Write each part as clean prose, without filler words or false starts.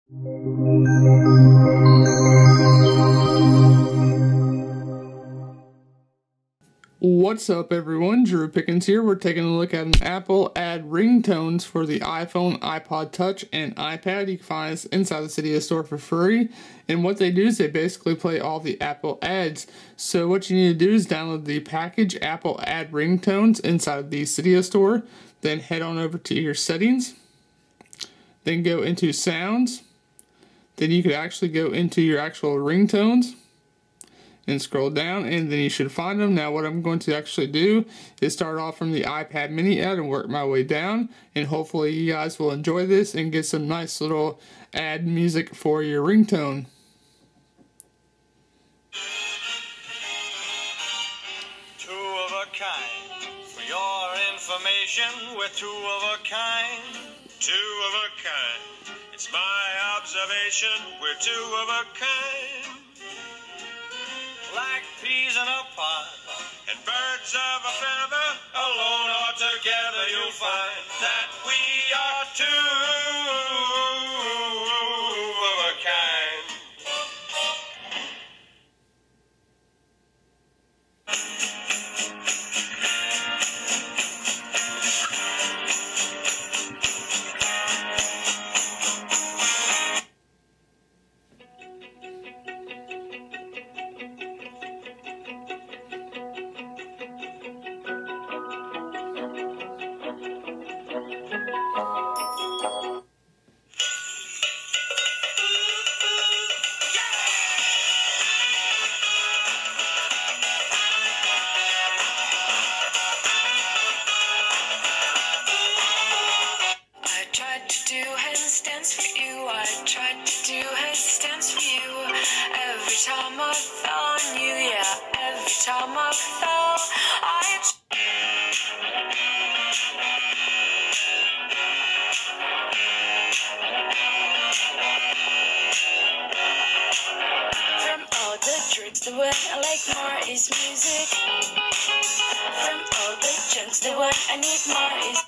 What's up everyone, Drew Pickens here. We're taking a look at an Apple ad ringtones for the iPhone, iPod Touch, and iPad. You can find this inside the Cydia store for free. And what they do is they basically play all the Apple ads. So what you need to do is download the package Apple ad ringtones inside of the Cydia store. Then head on over to your settings. Then go into sounds. Then you could actually go into your actual ringtones and scroll down, and then you should find them. Now what I'm going to actually do is start off from the iPad mini ad and work my way down, and hopefully you guys will enjoy this and get some nice little ad music for your ringtone. Two of a kind, for your information, we're two of a kind. Two of a kind, it's my observation, we're two of a kind. Like peas in a pod, and birds of a feather, alone or together you'll find that we are two of a kind. Every time I fell on you, yeah, every time I fell, from all the drinks that went, I like more is music. From all the junks that went, I need more is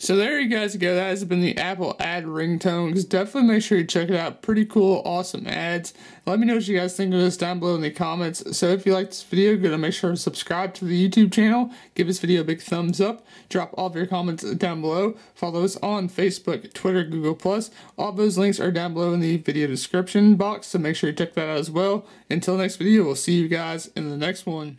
So there you guys go. That has been the Apple ad ringtones. Definitely make sure you check it out. Pretty cool, awesome ads. Let me know what you guys think of this down below in the comments. So if you like this video, go to make sure to subscribe to the YouTube channel. Give this video a big thumbs up. Drop all of your comments down below. Follow us on Facebook, Twitter, Google+. All those links are down below in the video description box, so make sure you check that out as well. Until next video, we'll see you guys in the next one.